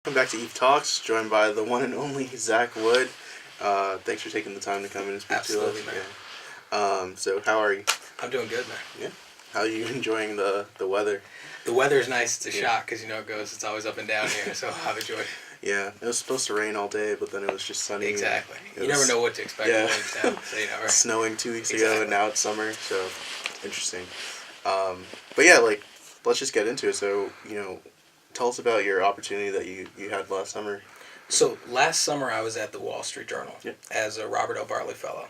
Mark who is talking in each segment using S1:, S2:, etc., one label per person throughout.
S1: Welcome back to Eve Talks, joined by the one and only Zach Wood. Thanks for taking the time to come in and speak
S2: Absolutely,
S1: to us.
S2: man.
S1: Yeah. So how are you?
S2: I'm doing good, man.
S1: Yeah. How are you enjoying the weather?
S2: The weather's nice. It's a
S1: Yeah.
S2: shock because it's always up and down here. So I've enjoyed it.
S1: Yeah, it was supposed to rain all day, but then it was just sunny.
S2: Exactly.
S1: It
S2: You
S1: was-
S2: never know what to expect
S1: Yeah.
S2: in Williamstown. So, right?
S1: Snowing 2 weeks ago,
S2: Exactly.
S1: and now it's summer. So interesting. But yeah, let's just get into it. So tell us about your opportunity that you had last summer.
S2: So last summer I was at the Wall Street Journal
S1: Yep.
S2: as a Robert L. Bartley Fellow.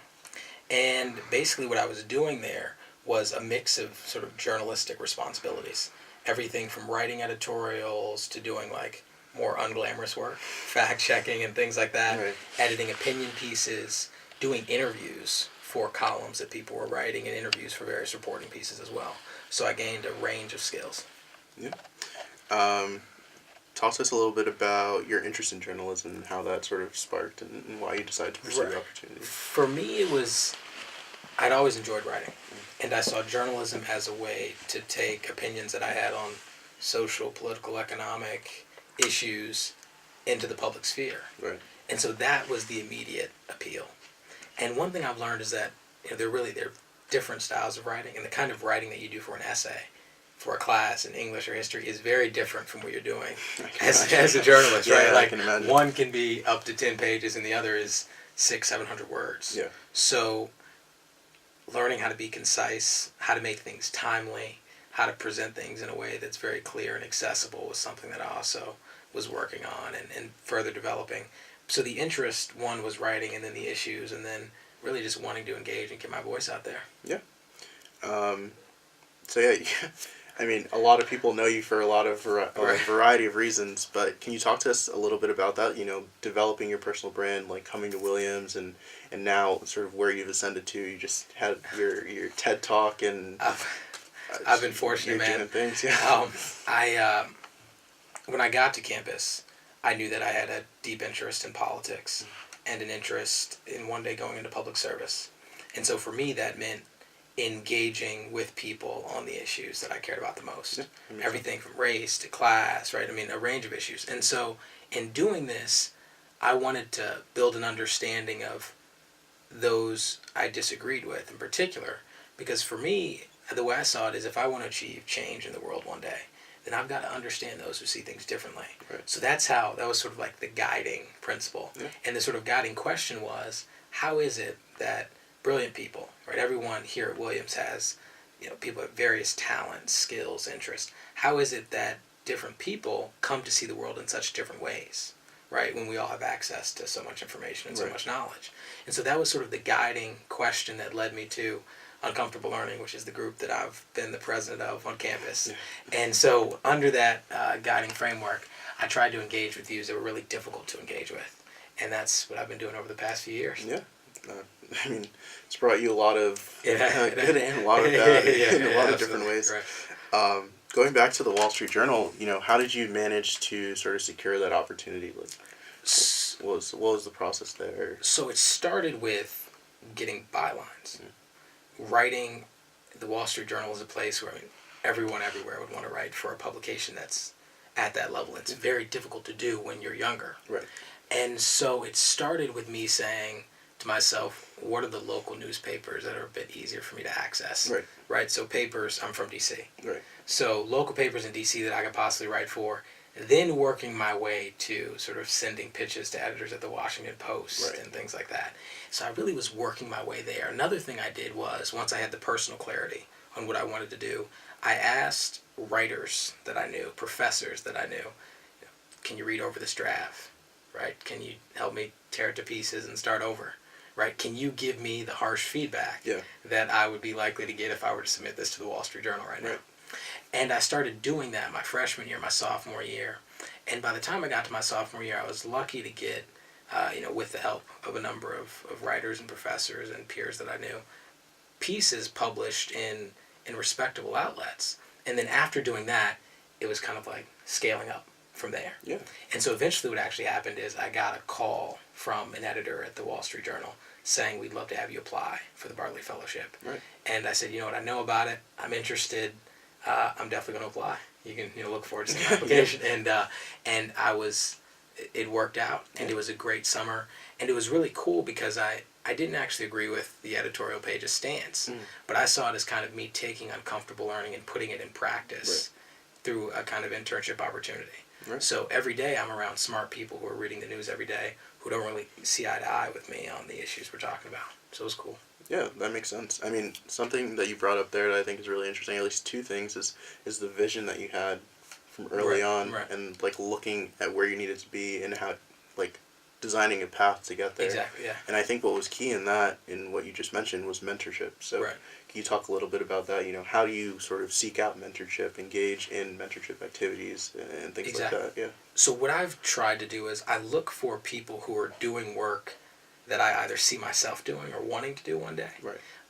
S2: And basically what I was doing there was a mix of sort of journalistic responsibilities. Everything from writing editorials to doing like more unglamorous work, fact checking and things like that,
S1: Right.
S2: editing opinion pieces, doing interviews for columns that people were writing and interviews for various reporting pieces as well. So I gained a range of skills.
S1: Yeah. Talk to us a little bit about your interest in journalism and how that sort of sparked and why you decided to pursue the opportunity.
S2: For me, I'd always enjoyed writing. And I saw journalism as a way to take opinions that I had on social, political, economic issues into the public sphere.
S1: Right.
S2: And so that was the immediate appeal. And one thing I've learned is that there are different styles of writing, and the kind of writing that you do for an essay, for a class in English or history, is very different from what you're doing as a journalist,
S1: Yeah,
S2: right?
S1: I
S2: Like
S1: can imagine.
S2: one can be up to 10 pages and the other is 600-700 words.
S1: Yeah.
S2: So learning how to be concise, how to make things timely, how to present things in a way that's very clear and accessible was something that I also was working on and further developing. So the interest, one, was writing, and then the issues, and then really just wanting to engage and get my voice out there.
S1: Yeah. So yeah, I mean, a lot of people know you for a lot of variety of reasons, but can you talk to us a little bit about that? Developing your personal brand, like coming to Williams, and now sort of where you've ascended to. You just had your TED Talk, and
S2: I've been fortunate,
S1: you're
S2: man.
S1: doing things, yeah.
S2: When I got to campus, I knew that I had a deep interest in politics and an interest in one day going into public service. And so for me, that meant engaging with people on the issues that I cared about the most.
S1: Yeah,
S2: Everything from race to class, right? I mean, a range of issues. And so in doing this, I wanted to build an understanding of those I disagreed with in particular. Because for me, the way I saw it is if I want to achieve change in the world one day, then I've got to understand those who see things differently.
S1: Right.
S2: So that was sort of like the guiding principle.
S1: Yeah.
S2: And the sort of guiding question was, how is it that brilliant people, right? Everyone here at Williams has, people have various talents, skills, interests. How is it that different people come to see the world in such different ways, right? When we all have access to so much information and so
S1: Right.
S2: much knowledge. And so that was sort of the guiding question that led me to Uncomfortable Learning, which is the group that I've been the president of on campus. Yeah. And so under that guiding framework, I tried to engage with views that were really difficult to engage with. And that's what I've been doing over the past few years.
S1: Yeah. I mean, it's brought you a lot of good and a lot of bad in a lot of different ways.
S2: Right.
S1: Going back to the Wall Street Journal, how did you manage to sort of secure that opportunity? What was the process there?
S2: So it started with getting bylines. Writing the Wall Street Journal is a place where everyone everywhere would want to write for a publication that's at that level. It's very difficult to do when you're younger.
S1: Right.
S2: And so it started with me saying to myself, what are the local newspapers that are a bit easier for me to access?
S1: Right.
S2: Right. So papers, I'm from D.C.
S1: Right.
S2: So local papers in D.C. that I could possibly write for, then working my way to sort of sending pitches to editors at the Washington Post and things like that. So I really was working my way there. Another thing I did was, once I had the personal clarity on what I wanted to do, I asked writers that I knew, professors that I knew, can you read over this draft? Right? Can you help me tear it to pieces and start over? Right? Can you give me the harsh feedback that I would be likely to get if I were to submit this to the Wall Street Journal right now? And I started doing that my freshman year, my sophomore year. And by the time I got to my sophomore year, I was lucky to get, with the help of a number of writers and professors and peers that I knew, pieces published in respectable outlets. And then after doing that, it was kind of like scaling up from there.
S1: Yeah.
S2: And so eventually what actually happened is I got a call from an editor at the Wall Street Journal saying, we'd love to have you apply for the Bartley Fellowship.
S1: Right.
S2: And I said, I know about it. I'm interested. I'm definitely going to apply. You can look forward to some application. And it worked out, and it was a great summer, and it was really cool because I didn't actually agree with the editorial page's stance, but I saw it as kind of me taking uncomfortable learning and putting it in practice through a kind of internship opportunity.
S1: Right.
S2: So every day I'm around smart people who are reading the news every day who don't really see eye to eye with me on the issues we're talking about. So it was cool.
S1: Yeah, that makes sense. I mean, something that you brought up there that I think is really interesting, at least two things, is the vision that you had from early on, and like looking at where you needed to be and how, like, designing a path to get there.
S2: Exactly, yeah.
S1: And I think what was key in that, in what you just mentioned, was mentorship. So can you talk a little bit about that? How do you sort of seek out mentorship, engage in mentorship activities and things like that? Yeah.
S2: So what I've tried to do is I look for people who are doing work that I either see myself doing or wanting to do one day,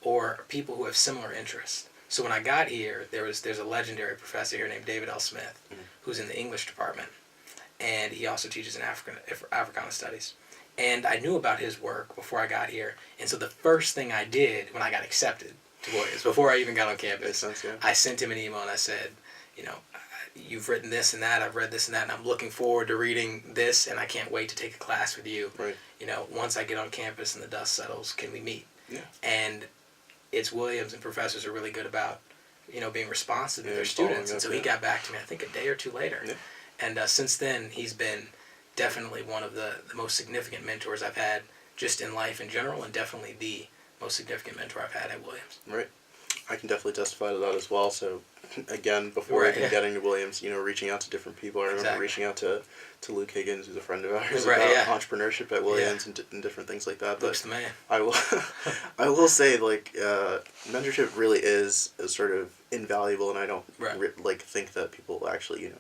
S2: or people who have similar interests. So when I got here, there's a legendary professor here named David L. Smith, who's in the English department, and he also teaches in Africana Studies. And I knew about his work before I got here, and so the first thing I did when I got accepted to Williams, before I even got on campus, I sent him an email and I said, you've written this and that, I've read this and that, and I'm looking forward to reading this, and I can't wait to take a class with you. Once I get on campus and the dust settles, can we meet? And it's Williams, and professors are really good about, being responsive to their students. And so he got back to me, I think, a day or two later. And since then, he's been definitely one of the most significant mentors I've had just in life in general, and definitely the most significant mentor I've had at Williams.
S1: Right. I can definitely testify to that as well. So, again, before even getting to Williams, reaching out to different people. I remember reaching out to Luke Higgins, who's a friend of ours, about entrepreneurship at Williams and different things like that.
S2: Luke's the man.
S1: I will say, like, mentorship really is sort of invaluable, and I don't think that people actually,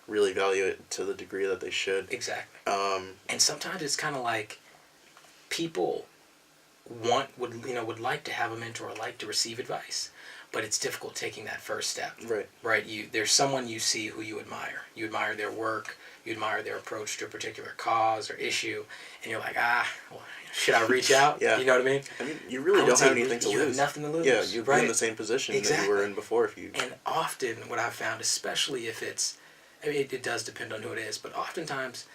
S1: really value it to the degree that they should.
S2: Exactly. And sometimes it's kind of like people would like to have a mentor, like to receive advice, but it's difficult taking that first step. There's someone you see who you admire. You admire their work, you admire their approach to a particular cause or issue, and you're like, should I reach out? You know what I mean?
S1: I mean, you really don't have anything to lose.
S2: You have nothing to lose.
S1: Yeah, you'll be in the same position that you were in before if you...
S2: And often what I've found, especially if it's, it does depend on who it is, but oftentimes,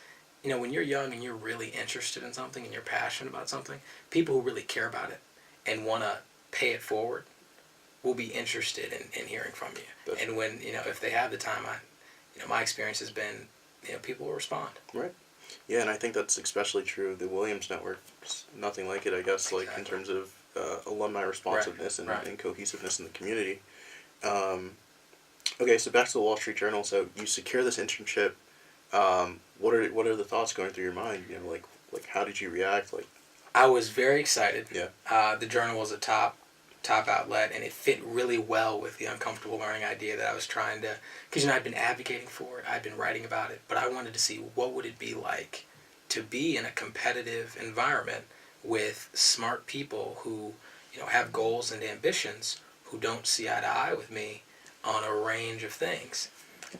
S2: when you're young and you're really interested in something and you're passionate about something, people who really care about it and want to pay it forward will be interested in hearing from you. Definitely. And when, if they have the time, my experience has been, people will respond.
S1: Right. Yeah, and I think that's especially true of the Williams Network. It's nothing like it, I guess, like in terms of alumni responsiveness and cohesiveness in the community. Okay, so back to the Wall Street Journal. So you secure this internship. What are the thoughts going through your mind? Like how did you react? Like,
S2: I was very excited.
S1: Yeah.
S2: The Journal was a top outlet, and it fit really well with the uncomfortable learning idea that I was trying to, because I'd been advocating for it, I'd been writing about it, but I wanted to see what would it be like to be in a competitive environment with smart people who have goals and ambitions, who don't see eye to eye with me on a range of things.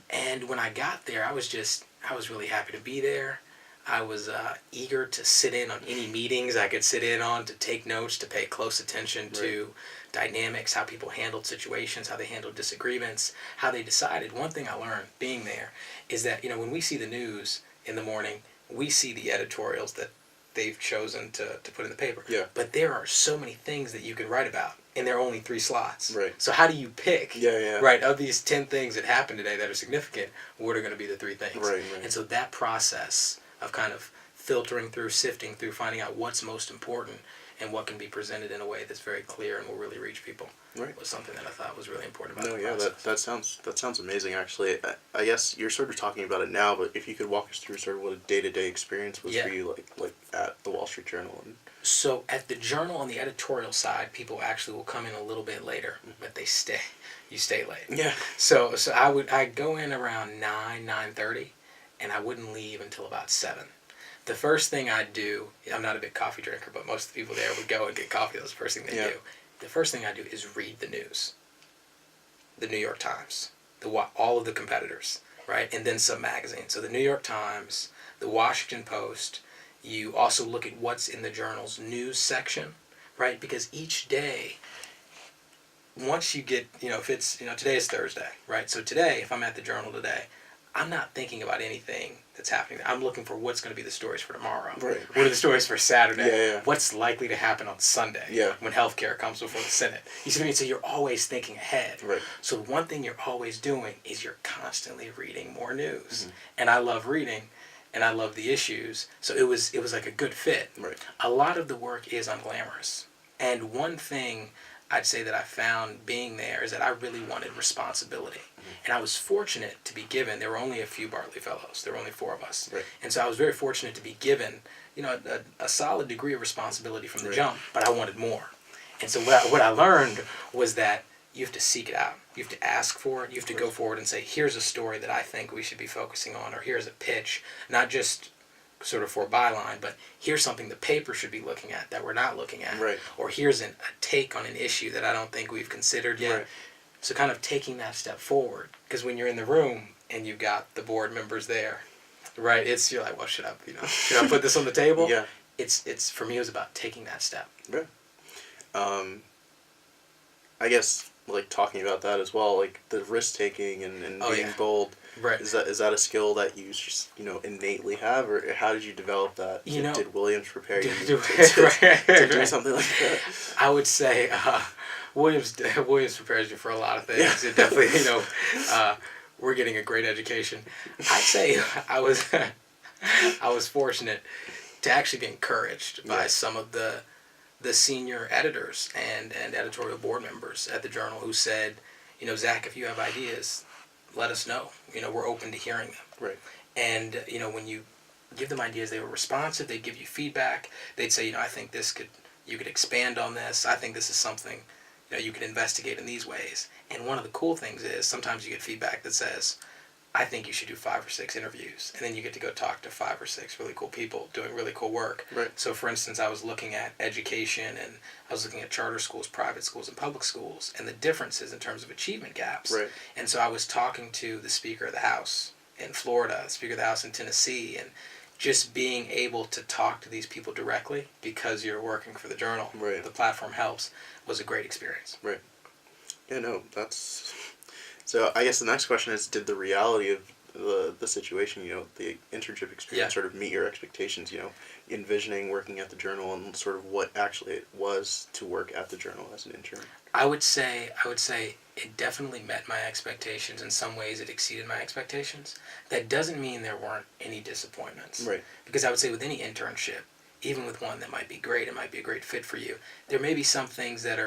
S2: And when I got there, I was really happy to be there. I was eager to sit in on any meetings I could sit in on, to take notes, to pay close attention to dynamics, how people handled situations, how they handled disagreements, how they decided. One thing I learned being there is that, when we see the news in the morning, we see the editorials that they've chosen to put in the paper.
S1: Yeah.
S2: But there are so many things that you can write about, and there are only 3 slots.
S1: Right.
S2: So how do you pick?
S1: Right.
S2: Of these 10 things that happened today that are significant, what are going to be the 3 things?
S1: Right.
S2: And so that process of kind of filtering through, sifting through, finding out what's most important and what can be presented in a way that's very clear and will really reach people was something that I thought was really important about the process.
S1: that sounds amazing, actually. I guess you're sort of talking about it now, but if you could walk us through sort of what a day-to-day experience was for you, like at the Wall Street Journal.
S2: So at the Journal, on the editorial side, people actually will come in a little bit later, but they stay. You stay late.
S1: Yeah.
S2: So I'd go in around 9:30, and I wouldn't leave until about 7. The first thing I'd do, I'm not a big coffee drinker, but most of the people there would go and get coffee. That's the first thing they do. The first thing I do is read the news. The New York Times, all of the competitors, right? And then some magazines. So the New York Times, the Washington Post. You also look at what's in the Journal's news section, right? Because each day once you get, if it's, today is Thursday, right? So today, if I'm at the Journal today, I'm not thinking about anything that's happening. I'm looking for what's going to be the stories for tomorrow.
S1: Right.
S2: What are the stories for Saturday?
S1: Yeah.
S2: What's likely to happen on Sunday?
S1: Yeah.
S2: When healthcare comes before the Senate. You see what I mean? So you're always thinking ahead.
S1: Right.
S2: So one thing you're always doing is you're constantly reading more news.
S1: Mm-hmm.
S2: And I love reading, and I love the issues. So it was like a good fit.
S1: Right.
S2: A lot of the work is unglamorous. And one thing I'd say that I found being there is that I really wanted responsibility. Mm-hmm. And I was fortunate to be given, there were only a few Bartley Fellows, there were only 4 of us.
S1: Right.
S2: And so I was very fortunate to be given, a solid degree of responsibility from the jump, but I wanted more. And so what I learned was that you have to seek it out. You have to ask for it. You have to go forward and say, here's a story that I think we should be focusing on, or here's a pitch, not just sort of for a byline, but here's something the paper should be looking at that we're not looking at.
S1: Right.
S2: Or here's a take on an issue that I don't think we've considered yet.
S1: Right.
S2: So kind of taking that step forward, because when you're in the room and you've got the board members there, right? You're like, well, should I put this on the table?
S1: Yeah.
S2: It's for me, it was about taking that step.
S1: Right. I guess like talking about that as well, like the risk taking and being bold.
S2: Right.
S1: Is that a skill that you just innately have, or how did you develop that? Did Williams prepare you to do something like that?
S2: I would say Williams prepares you for a lot of things. Yeah. It definitely we're getting a great education. I'd say I was fortunate to actually be encouraged by some of the senior editors and editorial board members at the Journal who said, Zach, if you have ideas, let us know. We're open to hearing them.
S1: Right.
S2: And, when you give them ideas, they were responsive. They'd give you feedback. They'd say, I think you could expand on this. I think this is something, you could investigate in these ways. And one of the cool things is sometimes you get feedback that says, I think you should do 5 or 6 interviews. And then you get to go talk to 5 or 6 really cool people doing really cool work.
S1: Right.
S2: So, for instance, I was looking at education, and I was looking at charter schools, private schools, and public schools, and the differences in terms of achievement gaps.
S1: Right.
S2: And so I was talking to the Speaker of the House in Florida, the Speaker of the House in Tennessee, and just being able to talk to these people directly because you're working for the Journal,
S1: right.
S2: The platform helps, was a great experience.
S1: Right. Yeah, no, that's... So I guess the next question is, did the reality of the situation, the internship experience sort of meet your expectations, envisioning working at the Journal and sort of what actually it was to work at the Journal as an intern?
S2: I would say it definitely met my expectations. In some ways it exceeded my expectations. That doesn't mean there weren't any disappointments.
S1: Right.
S2: Because I would say with any internship, even with one that might be great, it might be a great fit for you, there may be some things that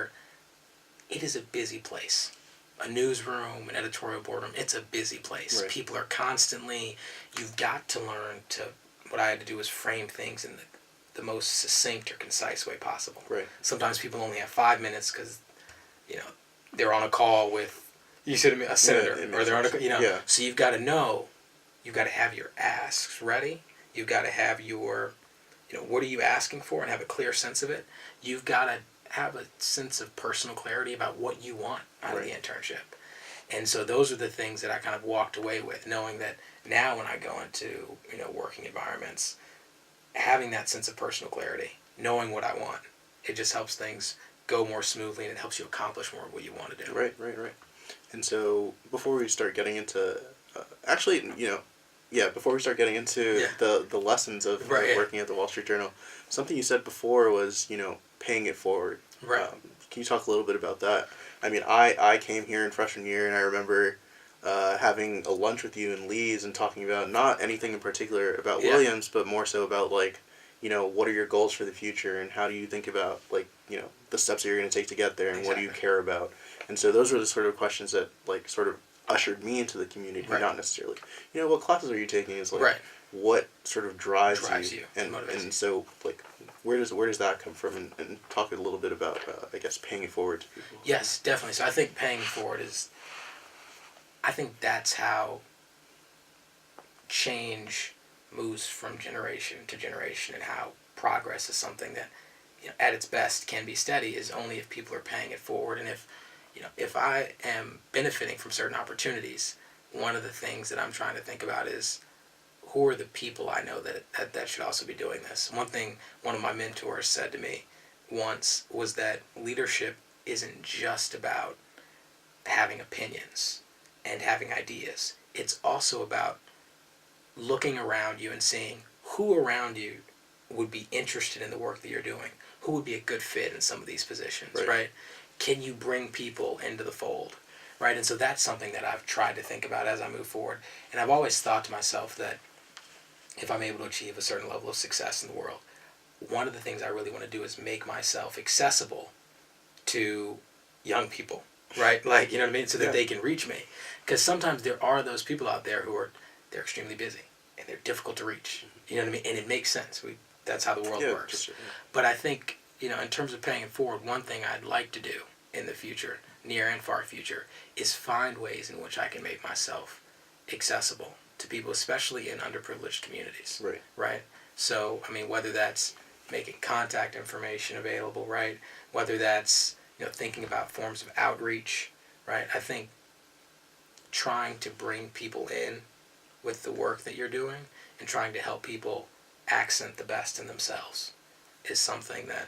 S2: it is a busy place. A newsroom, an editorial boardroom, it's a busy place.
S1: Right.
S2: People are constantly, you've got to learn to, what I had to do was frame things in the most succinct or concise way possible.
S1: Right.
S2: Sometimes people only have 5 minutes because, they're on a call with, a senator, or they're on a, so you've got to know, you've got to have your asks ready. You've got to have your, what are you asking for and have a clear sense of it. You've got to have a sense of personal clarity about what you want out of the internship. And so those are the things that I kind of walked away with, knowing that now when I go into, working environments, having that sense of personal clarity, knowing what I want, it just helps things go more smoothly, and it helps you accomplish more of what you want to do.
S1: Right. And so before we start getting into, before we start getting into the lessons of working at the Wall Street Journal, something you said before was, paying it forward.
S2: Right.
S1: Can you talk a little bit about that? I mean, I came here in freshman year, and I remember having a lunch with you in Lee's and talking about not anything in particular about Williams, but more so about what are your goals for the future, and how do you think about the steps that you're going to take to get there, and what do you care about? And so those were the sort of questions that sort of ushered me into the community, not necessarily what classes are you taking, is what sort of drives you and so where does that come from, and talk a little bit about I guess paying it forward to people.
S2: Yes, definitely. So I think paying it forward I think that's how change moves from generation to generation, and how progress is something that at its best can be steady is only if people are paying it forward. And if I am benefiting from certain opportunities, one of the things that I'm trying to think about is, who are the people I know that should also be doing this? One thing one of my mentors said to me once was that leadership isn't just about having opinions and having ideas. It's also about looking around you and seeing who around you would be interested in the work that you're doing, who would be a good fit in some of these positions, right? Can you bring people into the fold, right? And so that's something that I've tried to think about as I move forward. And I've always thought to myself that if I'm able to achieve a certain level of success in the world, one of the things I really want to do is make myself accessible to young people, right? Like, you know what I mean? So that they can reach me. Because sometimes there are those people out there who are, they're extremely busy and they're difficult to reach. You know what I mean? And it makes sense. That's how the world works. But I think, in terms of paying it forward, one thing I'd like to do in the future, near and far future, is find ways in which I can make myself accessible to people, especially in underprivileged communities. Right? So, whether that's making contact information available, right? Whether that's, thinking about forms of outreach, right? I think trying to bring people in with the work that you're doing and trying to help people accent the best in themselves is something that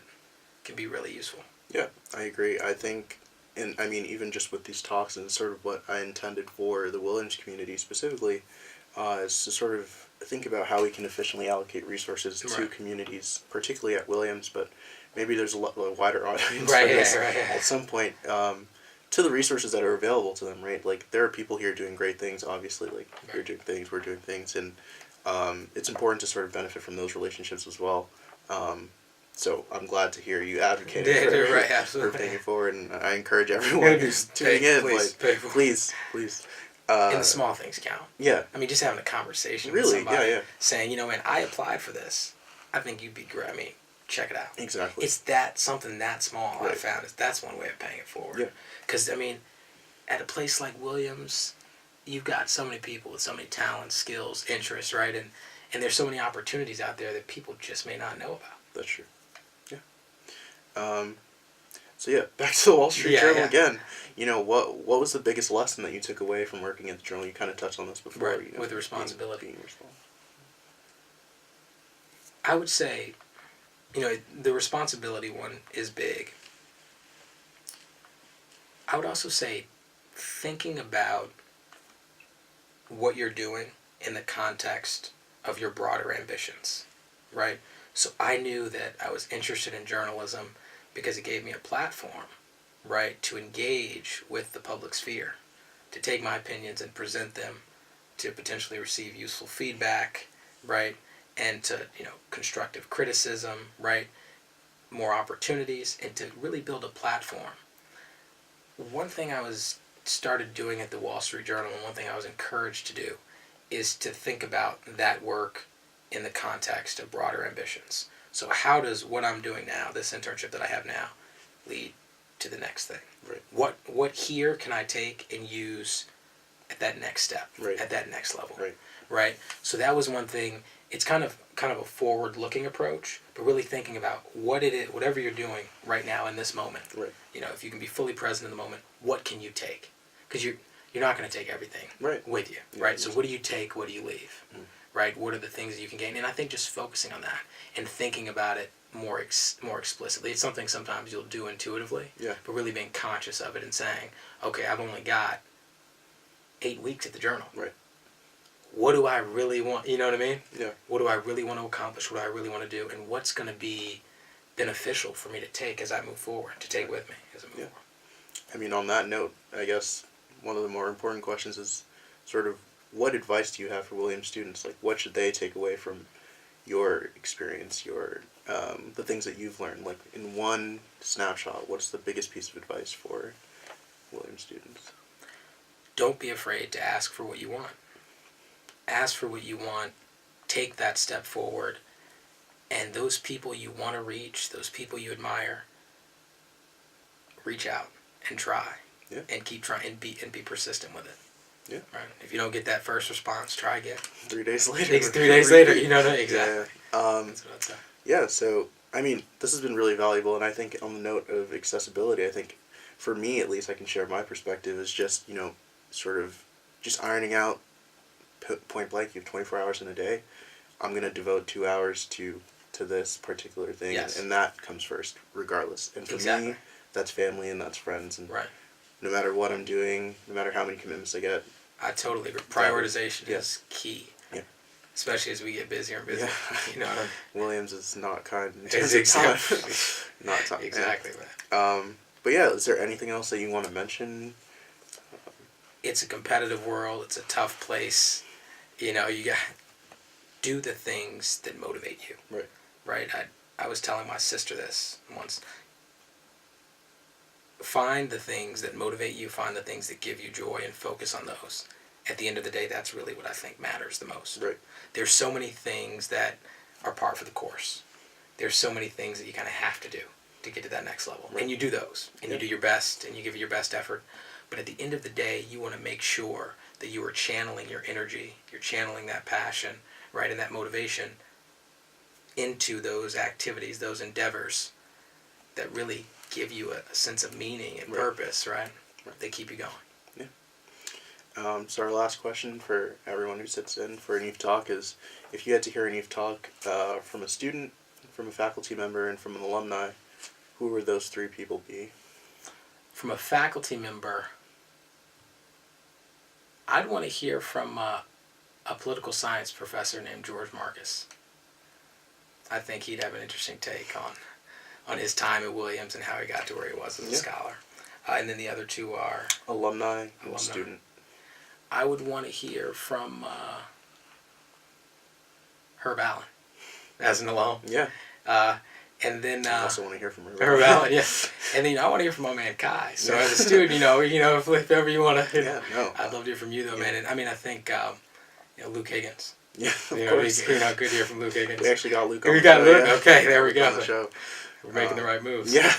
S2: can be really useful.
S1: Yeah, I agree. I think, and even just with these talks and sort of what I intended for the Williams community specifically, is to sort of think about how we can efficiently allocate resources to communities, particularly at Williams, but maybe there's a wider audience at some point, to the resources that are available to them, right? Like, there are people here doing great things, obviously, like, you're doing things, we're doing things, and it's important to sort of benefit from those relationships as well. So I'm glad to hear you advocating for paying it forward, and I encourage everyone who's tuning in, please.
S2: And the small things count.
S1: Yeah.
S2: Just having a conversation with somebody, saying, man, I applied for this. I think you'd be great. Check it out.
S1: Exactly.
S2: It's something that small. I found that's one way of paying it forward.
S1: Yeah.
S2: Because at a place like Williams, you've got so many people with so many talents, skills, interests, right? And there's so many opportunities out there that people just may not know about.
S1: That's true. Yeah. So back to the Wall Street Journal again. What was the biggest lesson that you took away from working at the Journal? You kind of touched on this before.
S2: Right. With the responsibility.
S1: Being responsible.
S2: I would say, the responsibility one is big. I would also say thinking about what you're doing in the context of your broader ambitions, right? So I knew that I was interested in journalism because it gave me a platform, right, to engage with the public sphere, to take my opinions and present them, to potentially receive useful feedback, right, and to, constructive criticism, right, more opportunities, and to really build a platform. One thing I started doing at the Wall Street Journal, and one thing I was encouraged to do, is to think about that work in the context of broader ambitions. So how does what I'm doing now, this internship that I have now, lead to the next thing?
S1: Right.
S2: What here can I take and use at that next step, at that next level? Right. So that was one thing. It's kind of a forward-looking approach, but really thinking about what it is, whatever you're doing right now in this moment.
S1: Right.
S2: If you can be fully present in the moment, what can you take? Because you're not going to take everything with you, right? So what do you take? What do you leave? Right? What are the things that you can gain? And I think just focusing on that and thinking about it more explicitly. It's something sometimes you'll do intuitively, but really being conscious of it and saying, okay, I've only got 8 weeks at the Journal.
S1: Right.
S2: What do I really want? You know what I mean?
S1: Yeah.
S2: What do I really want to accomplish? What do I really want to do? And what's going to be beneficial for me to take as I move forward, to take with me as I move forward?
S1: On that note, I guess one of the more important questions is sort of, what advice do you have for Williams students? Like, what should they take away from your experience, the things that you've learned? Like, in one snapshot, what's the biggest piece of advice for Williams students?
S2: Don't be afraid to ask for what you want. Ask for what you want. Take that step forward. And those people you want to reach, those people you admire, reach out and try. And keep trying and be persistent with it.
S1: Yeah.
S2: Right. If you don't get that first response, try again.
S1: 3 days later.
S2: 3 days later, exactly.
S1: Yeah.
S2: That's what I'd say.
S1: Yeah. So this has been really valuable, and I think on the note of accessibility, I think for me at least, I can share my perspective is just sort of just ironing out point blank. You have 24 hours in a day. I'm gonna devote 2 hours to this particular thing, and that comes first, regardless. And for me, that's family and that's friends, and
S2: Right.
S1: no matter what I'm doing, no matter how many commitments I get.
S2: I totally agree. Prioritization
S1: Yeah.
S2: is key.
S1: Yeah.
S2: Especially as we get busier and busier.
S1: Yeah.
S2: You know what I mean?
S1: Williams is not kind in
S2: It's
S1: terms of time.
S2: exactly,
S1: Not time.
S2: exactly that.
S1: Yeah. But yeah, is there anything else that you want to mention?
S2: It's a competitive world. It's a tough place. You know, you got do the things that motivate you.
S1: Right.
S2: Right. I was telling my sister this once. Find the things that motivate you. Find the things that give you joy, and focus on those. At the end of the day, that's really what I think matters the most.
S1: Right.
S2: There's so many things that are par for the course. There's so many things that you kind of have to do to get to that next level.
S1: Right.
S2: And you do those. And you do your best, and you give it your best effort. But at the end of the day, you want to make sure that you are channeling your energy, you're channeling that passion, right, and that motivation into those activities, those endeavors that really give you a sense of meaning and purpose, right? They keep you going.
S1: So our last question for everyone who sits in for a Youth Talk is, if you had to hear a Youth Talk from a student, from a faculty member, and from an alumni, who would those three people be?
S2: From a faculty member, I'd want to hear from a political science professor named George Marcus. I think he'd have an interesting take on his time at Williams and how he got to where he was as a scholar. And then the other two are
S1: Alumni and student.
S2: I would want to hear from Herb Allen as an alum.
S1: Yeah.
S2: And then
S1: I also want to hear from Herb.
S2: Herb Allen, yeah. And then I want to hear from my man Kai. So as a student, if ever you want to, I'd love to hear from you though, man. And I mean, I think Luke Higgins.
S1: Yeah, of
S2: course. Good to hear from Luke Higgins.
S1: We actually got Luke on
S2: We
S1: the
S2: got
S1: show.
S2: Luke.
S1: Yeah.
S2: Okay, there we go.
S1: On the show.
S2: We're making the right moves.
S1: Yeah.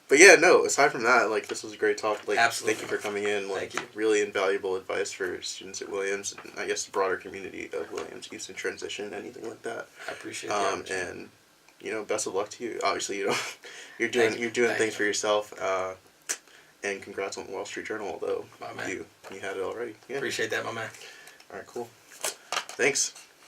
S1: But yeah, no, aside from that, like, this was a great talk. Like,
S2: Absolutely.
S1: thank you for coming in. Like, really invaluable advice for students at Williams, and I guess the broader community of Williams, youth in transition, anything like that.
S2: I appreciate that.
S1: And best of luck to you. Obviously, you're doing things for yourself. And congrats on the Wall Street Journal, although you had it already. Yeah.
S2: Appreciate that, my man.
S1: All right, cool. Thanks.